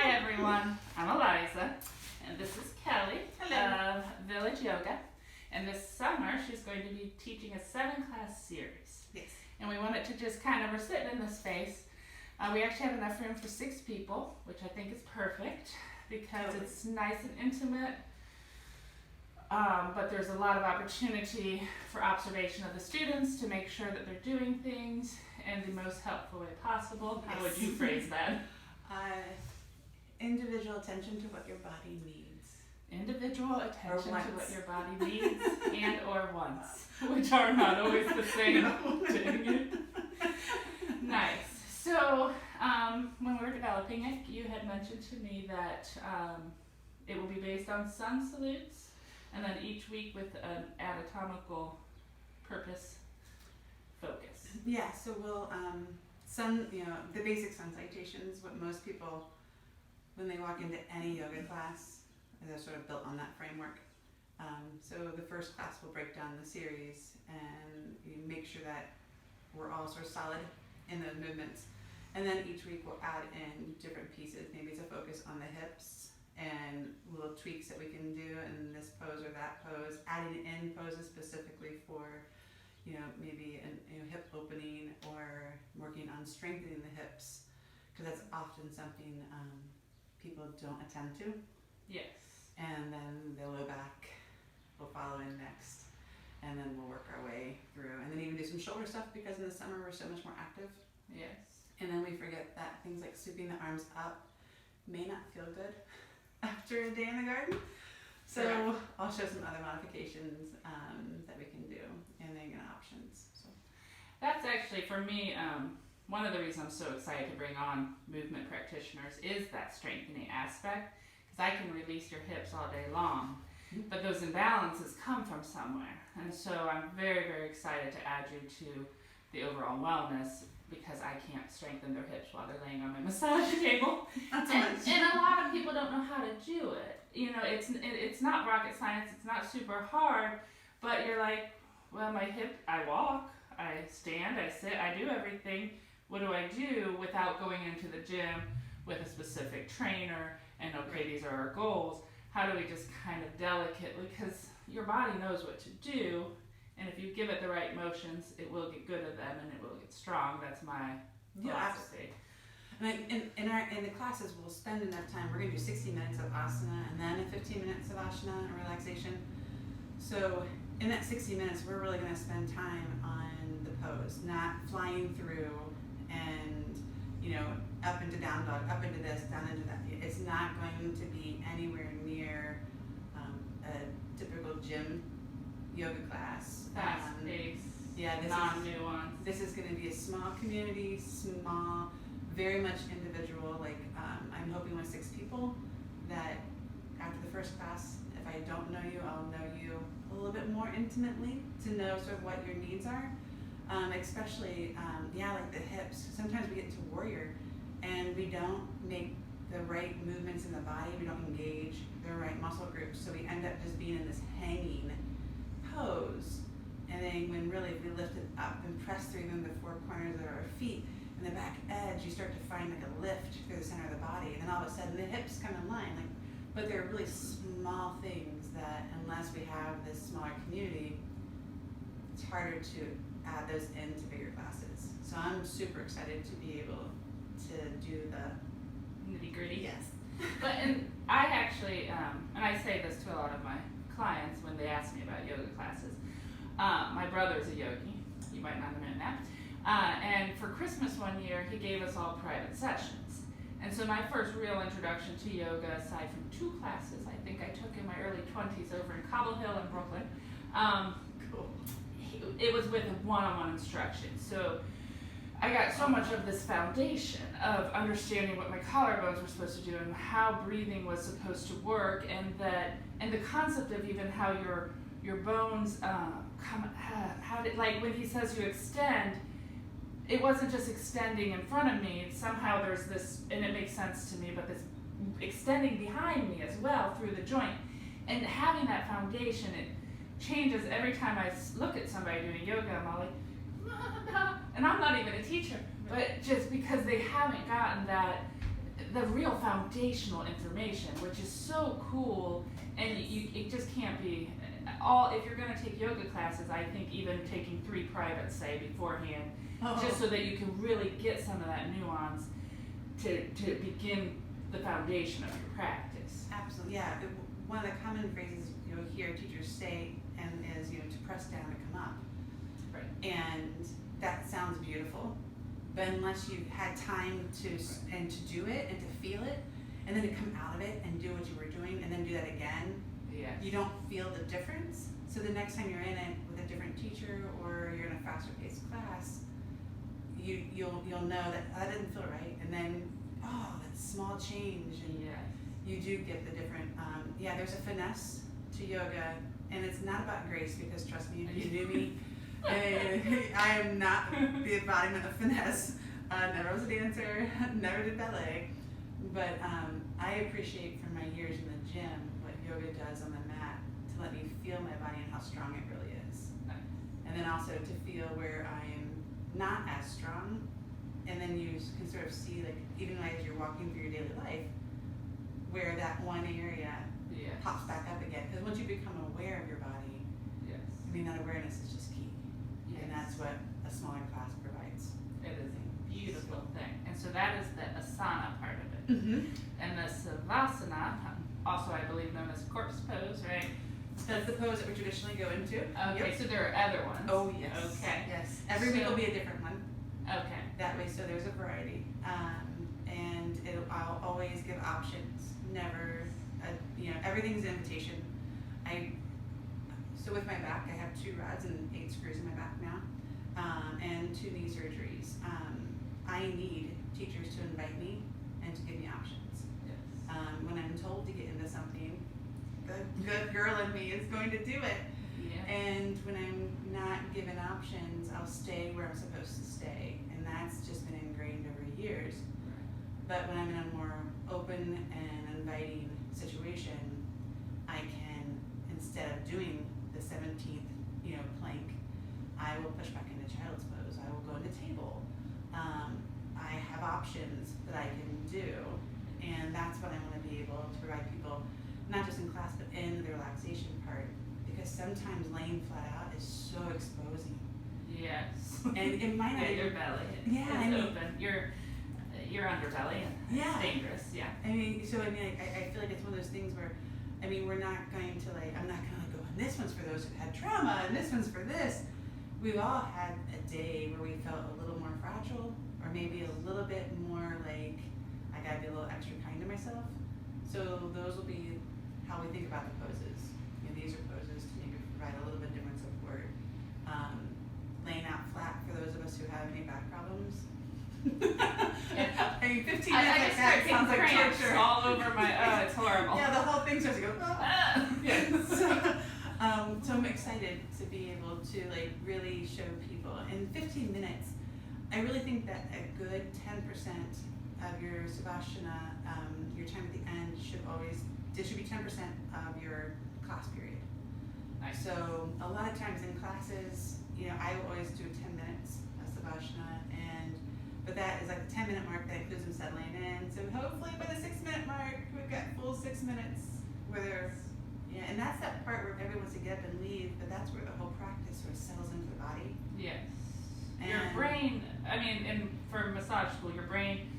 Hi everyone, I'm Eliza, and this is Kelly of Village Yoga. And this summer she's going to be teaching a 7-class series. Yes. And we wanted to just we're sitting in this space. We actually have enough room for 6 people, which I think is perfect because it's nice and intimate. But there's a lot of opportunity for observation of the students to make sure that they're doing things in the most helpful way possible. How would you phrase that? Individual attention to what your body needs. Individual attention to what your body needs and or wants, which are not always the same. Nice. So when we were developing it, you had mentioned to me that it will be based on sun salutes, and then each week with an anatomical purpose focus. Yeah, so we'll, the basic sun salutations, what most people, when they walk into any yoga class, they're sort of built on that framework. So the first class will break down the series and you make sure that we're all sort of solid in those movements. And then each week we'll add in different pieces. Maybe it's a focus on the hips and little tweaks that we can do in this pose or that pose, adding in poses specifically for, maybe a hip opening or working on strengthening the hips, because that's often something people don't attend to. Yes. And then the low back will follow in next, and then we'll work our way through, and then even do some shoulder stuff because in the summer we're so much more active. Yes. And then we forget that things like sweeping the arms up may not feel good after a day in the garden. So I'll show some other modifications that we can do, and then options. So that's actually, for me, one of the reasons I'm so excited to bring on movement practitioners is that strengthening aspect, because I can release your hips all day long, but those imbalances come from somewhere. And so I'm very, very excited to add you to the overall wellness, because I can't strengthen their hips while they're laying on my massage table. And a lot of people don't know how to do it. It's not rocket science, it's not super hard, but you're like, well, my hip, I walk, I stand, I sit, I do everything. What do I do without going into the gym with a specific trainer and okay, these are our goals? How do we just kind of delicately, because your body knows what to do, and if you give it the right motions, it will get good at them and it will get strong. That's my philosophy. And in the classes, we'll spend enough time. We're going to do 60 minutes of asana and then 15 minutes of asana and relaxation. So in that 60 minutes, we're really going to spend time on the pose, not flying through and, up into down dog, up into this, down into that. It's not going to be anywhere near a typical gym yoga class. Fast pace. Yeah, non-nuanced. This is going to be a small community, small, very much individual. I'm hoping with 6 people that after the first class, if I don't know you, I'll know you a little bit more intimately to know sort of what your needs are. Especially, like the hips. Sometimes we get into warrior and we don't make the right movements in the body. We don't engage the right muscle groups. So we end up just being in this hanging pose. And then when really if we lift it up and press through even the 4 corners of our feet and the back edge, you start to find like a lift through the center of the body. And then all of a sudden the hips come in line. But they're really small things that unless we have this smaller community, it's harder to add those into bigger classes. So I'm super excited to be able to do the nitty gritty. Yes. And I actually, and I say this to a lot of my clients when they ask me about yoga classes. My brother's a yogi. You might not have known that. And for Christmas one year, he gave us all private sessions. And so my first real introduction to yoga, aside from 2 classes I think I took in my early 20s over in Cobble Hill in Brooklyn, it was with a one-on-one instruction. So I got so much of this foundation of understanding what my collarbones were supposed to do and how breathing was supposed to work, and the concept of even how your bones like when he says you extend, it wasn't just extending in front of me. Somehow there's this, and it makes sense to me, but this extending behind me as well through the joint. And having that foundation, it changes every time I look at somebody doing yoga. I'm all like, and I'm not even a teacher, but just because they haven't gotten that the real foundational information, which is so cool, and it just can't be all. If you're going to take yoga classes, I think even taking 3 privates, say, beforehand, just so that you can really get some of that nuance to begin the foundation of your practice. Absolutely, yeah. One of the common phrases you'll hear teachers say and is, to press down to come up. Right. And that sounds beautiful, but unless you've had time to do it and to feel it, and then to come out of it and do what you were doing and then do that again, you don't feel the difference. So the next time you're in it with a different teacher or you're in a faster paced class, you'll know that didn't feel right, and then that small change, and you do get the different. There's a finesse to yoga, and it's not about grace, because trust me, if you knew me, I am not the embodiment of finesse. Never was a dancer, never did ballet, but I appreciate from my years in the gym what yoga does on the mat to let me feel my body and how strong it really is, and then also to feel where I am not as strong, and then you can sort of see, like, even as you're walking through your daily life, where that one area pops back up again. Because once you become aware of your body, that awareness is just key. And that's what a smaller class provides. It is a beautiful thing. And so that is the asana part of it. And the savasana, also I believe known as corpse pose, right? That's the pose that we traditionally go into. Okay, so there are other ones. Oh, yes. Okay. Yes. Every week will be a different one. Okay. That way, so there's a variety. And I'll always give options. Never, everything's an invitation. So with my back, I have 2 rods and 8 screws in my back now, and 2 knee surgeries. I need teachers to invite me and to give me options. When I'm told to get into something, the good girl in me is going to do it. And when I'm not given options, I'll stay where I'm supposed to stay, and that's just been ingrained over years. But when I'm in a more open and inviting situation, I can, instead of doing the 17th, plank, I will push back into child's pose. I will go into table. I have options that I can do, and that's what I want to be able to provide people, not just in class, but in the relaxation part, because sometimes laying flat out is so exposing. Yes. And it might not your belly. It's open. Your underbelly, and it's dangerous. I feel like it's one of those things where, we're not going to I'm not going to go, and this one's for those who've had trauma, and this one's for this. We've all had a day where we felt a little more fragile, or maybe a little bit more like, I gotta be a little extra kind to myself. So those will be how we think about the poses. These are poses to maybe provide a little bit different support. Laying out flat for those of us who have any back problems. 15 minutes I like that sounds like torture. All over my, it's horrible. The whole thing starts to go, so I'm excited to be able to really show people. In 15 minutes, I really think that a good 10% of your savasana, your time at the end should be 10% of your class period. Nice. So a lot of times in classes, I will always do 10 minutes of savasana, but that is like the 10-minute mark that includes them settling in. So hopefully by the 6-minute mark, we've got full 6 minutes where they're, and that's that part where everyone wants to get up and leave, but that's where the whole practice sort of settles into the body. Yes. Your brain, and for massage school, your brain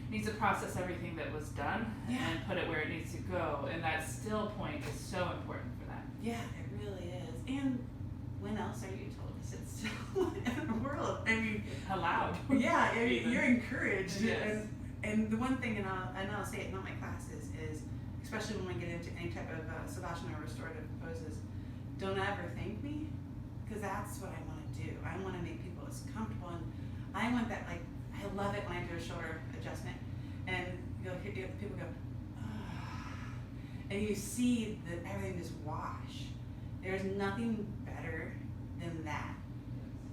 needs to process everything that was done and put it where it needs to go, and that still point is so important for that. Yeah, it really is. And when else are you told to sit still in the world? Allowed. Yeah, you're encouraged. Yes. And the one thing, and I'll say it in all my classes, is especially when we get into any type of savasana or restorative poses, don't ever thank me, because that's what I want to do. I want to make people as comfortable, and I want that, I love it when I do a shoulder adjustment, and people go, and you see that everything just wash. There's nothing better than that.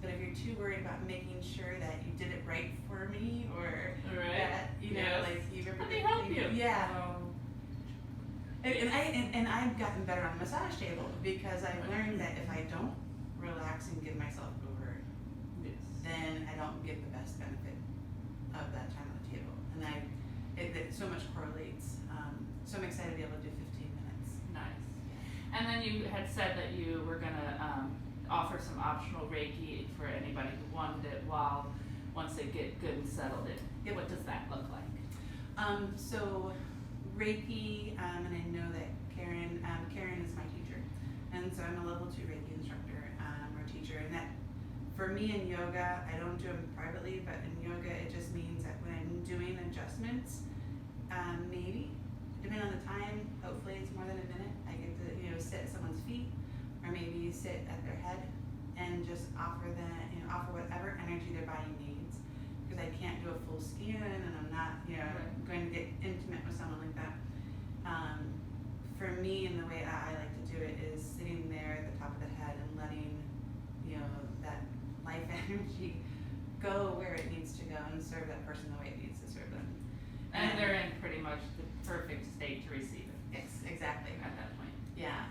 But if you're too worried about making sure that you did it right for me, or that let me help you. Yeah. And I've gotten better on the massage table, because I've learned that if I don't relax and give myself over, then I don't get the best benefit of that time on the table. And it so much correlates. So I'm excited to be able to do 15 minutes. Nice. And then you had said that you were going to offer some optional Reiki for anybody who wanted it once they get good and settled in. Yep. What does that look like? So Reiki, and I know that Karen is my teacher, and so I'm a level 2 Reiki instructor or teacher, and that for me in yoga, I don't do them privately, but in yoga it just means that when I'm doing adjustments, maybe depending on the time, hopefully it's more than a minute, I get to sit at someone's feet or maybe sit at their head and just offer offer whatever energy their body needs, because I can't do a full scan and I'm not going to get intimate with someone like that. For me, and the way I like to do it is sitting there at the top of the head and letting that life energy go where it needs to go and serve that person the way it needs to serve them. And they're in pretty much the perfect state to receive it. Yes, exactly. At that point. Yeah.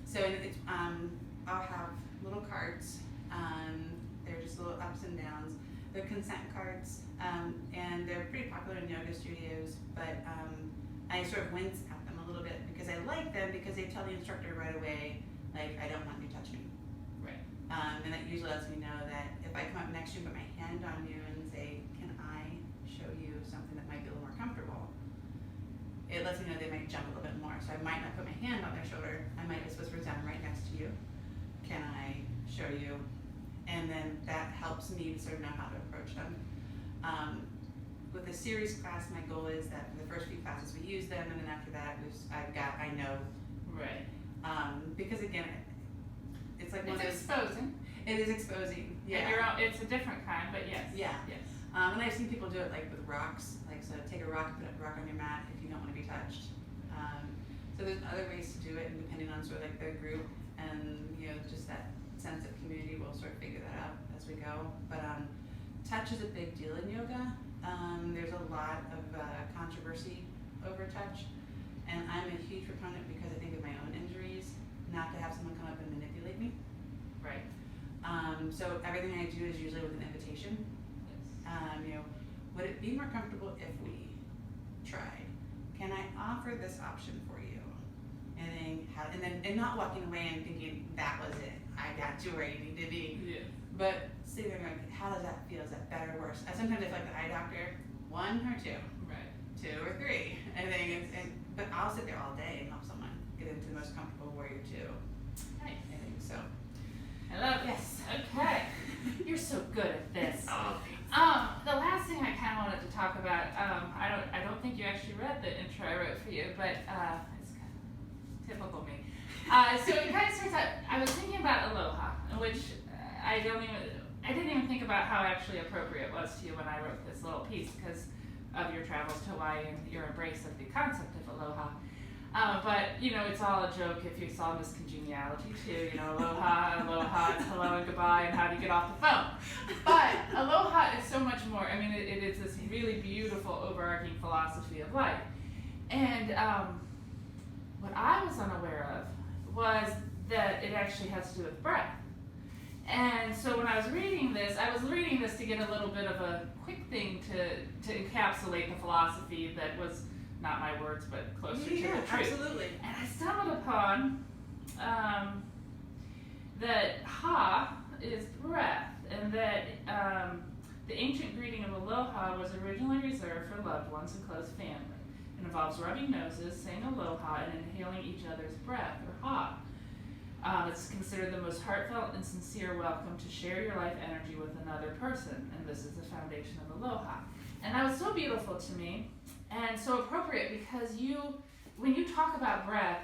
So it's, I'll have little cards. They're just little ups and downs. They're consent cards, and they're pretty popular in yoga studios. But I sort of wince at them a little bit because I like them because they tell the instructor right away, like, I don't want you to touch me. Right. And that usually lets me know that if I come up next to you and put my hand on you and say, can I show you something that might be a little more comfortable, it lets me know they might jump a little bit more. So I might not put my hand on their shoulder. I might just whisper down right next to you. Can I show you? And then that helps me to sort of know how to approach them. With the series class, my goal is that for the first few classes we use them, and then after that I know. Right. Because again, it's like one of It's those. exposing. It is exposing. Yeah. It's a different kind, but yes. Yeah. Yes. And I've seen people do it like with rocks, like so take a rock, put a rock on your mat if you don't want to be touched. So there's other ways to do it, and depending on sort of like their group and just that sense of community, we'll sort of figure that out as we go. But touch is a big deal in yoga. There's a lot of controversy over touch, and I'm a huge proponent because I think of my own injuries, not to have someone come up and manipulate me. Right. So everything I do is usually with an invitation. Yes. Would it be more comfortable if we tried? Can I offer this option for you? And not walking away and thinking that was it. I got you where you need to be. Yeah. But sitting there going, how does that feel? Is that better or worse? Sometimes I feel like the eye doctor, 1 or 2, Right. 2 or 3. But I'll sit there all day and help someone get into the most comfortable warrior 2. Nice. I think so. I love it. Yes. Okay. You're so good at this. Oh, The last thing I kind of wanted to talk about, I don't think you actually read the intro I wrote for you, but it's kind of typical me. So it kind of starts out, I was thinking about Aloha, which I didn't even think about how actually appropriate it was to you when I wrote this little piece because of your travels to Hawaii and your embrace of the concept of Aloha. But it's all a joke if you saw Miss Congeniality too. Aloha, it's hello and goodbye, and how do you get off the phone? But Aloha is so much more. I mean, it is this really beautiful overarching philosophy of life. And what I was unaware of was that it actually has to do with breath. And so when I was reading this, to get a little bit of a quick thing to encapsulate the philosophy that was not my words, but closer to the truth. Absolutely. And I stumbled upon that ha is breath, and that the ancient greeting of aloha was originally reserved for loved ones and close family. It involves rubbing noses, saying aloha, and inhaling each other's breath, or ha. It's considered the most heartfelt and sincere welcome to share your life energy with another person, and this is the foundation of aloha. And that was so beautiful to me, and so appropriate because when you talk about breath,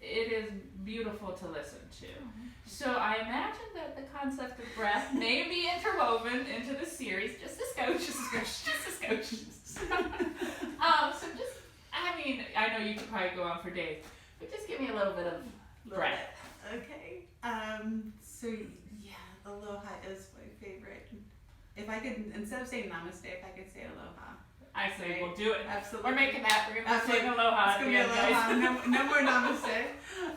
it is beautiful to listen to. Mm-hmm. So I imagine that the concept of breath may be interwoven into the series, just a scotch. So I know you could probably go on for days, but just give me a little bit of breath. Okay. So yeah, aloha is my favorite. If I could, instead of saying namaste, if I could say aloha. I say we'll do it. Absolutely. We're making that. We're going to say aloha. It's going to be aloha. No more namaste.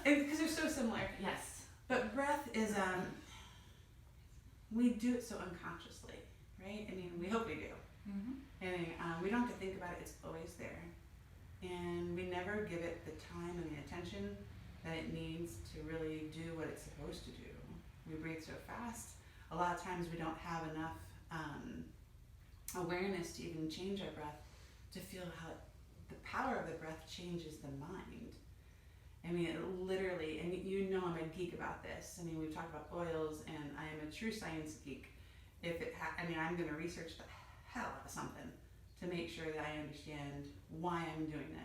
Because they're so similar. Yes. But breath is, we do it so unconsciously, right? I mean, we hope we do. Mm-hmm. And we don't have to think about it, it's always there. And we never give it the time and the attention that it needs to really do what it's supposed to do. We breathe so fast. A lot of times we don't have enough awareness to even change our breath, to feel how the power of the breath changes the mind. I mean, it literally, and you know I'm a geek about this. I mean, we've talked about oils, and I am a true science geek. I'm going to research the hell out of something to make sure that I understand why I'm doing it.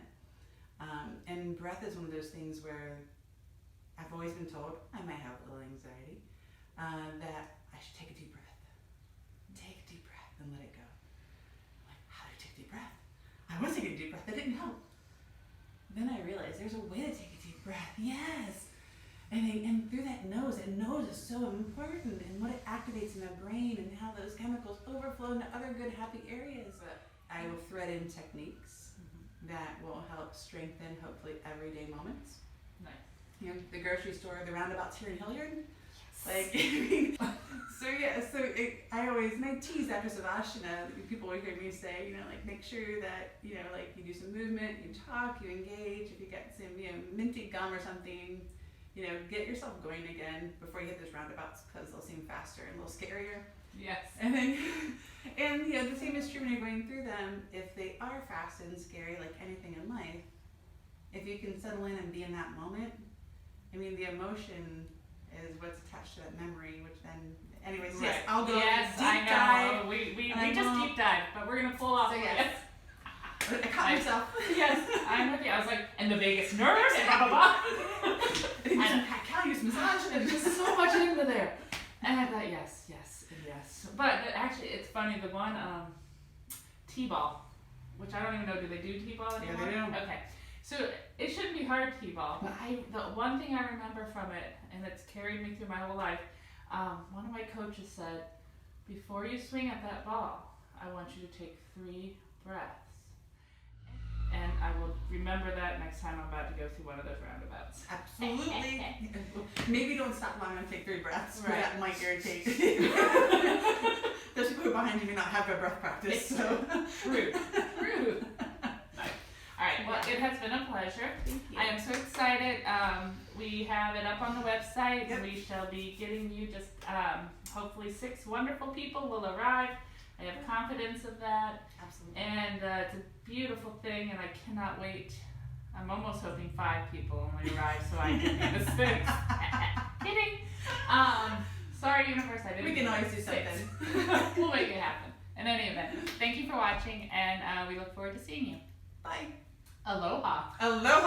And breath is one of those things where I've always been told, I might have a little anxiety, that I should take a deep breath. Take a deep breath and let it go. I'm like, how do I take a deep breath? I was taking a deep breath, that didn't help. Then I realized there's a way to take a deep breath, yes. And through that nose, and nose is so important, and what it activates in the brain, and how those chemicals overflow into other good, happy areas. But I will thread in techniques that will help strengthen, hopefully, everyday moments. Nice. You know, the grocery store, the roundabouts here in Hilliard. Yes. Like, I always, and I tease after Savasana, people will hear me say, you know, like, make sure that, you know, like, you do some movement, you talk, you engage. If you get some, you know, minty gum or something, you know, get yourself going again before you hit those roundabouts, because they'll seem faster and a little scarier. Yes. And then, and you know, the same is true when you're going through them. If they are fast and scary, like anything in life, if you can settle in and be in that moment, I mean, the emotion is what's attached to that memory, which then, anyways, yes, I'll go yes, deep I know. dive. We just deep dive, but we're gonna pull off. So yes. I caught myself. Yes, I'm with you. I was like, and the vagus nerve, and blah blah blah. And callus massage. There's just so much into there. And I thought, yes, yes, and yes. But actually, it's funny. The one T-ball, which I don't even know. Do they do T-ball anymore? Yeah, they do. Okay. So it shouldn't be hard T-ball, but the one thing I remember from it, and it's carried me through my whole life. One of my coaches said, before you swing at that ball, I want you to take 3 breaths. And I will remember that next time I'm about to go through one of those roundabouts. Absolutely. Maybe don't stop long and take 3 breaths, right. That might irritate. Those people behind you may not have a breath practice. So. True. All right, well, it has been a pleasure. Thank you. I am so excited. We have it up on the website. Yep. We shall be getting you just, hopefully 6 wonderful people will arrive. I have confidence of that. Absolutely. And it's a beautiful thing, and I cannot wait. I'm almost hoping 5 people only arrive so I can be the 6th. Kidding. Sorry, universe, I didn't. We can always do 6. something. We'll make it happen. In any event, thank you for watching, and we look forward to seeing you. Bye. Aloha. Aloha.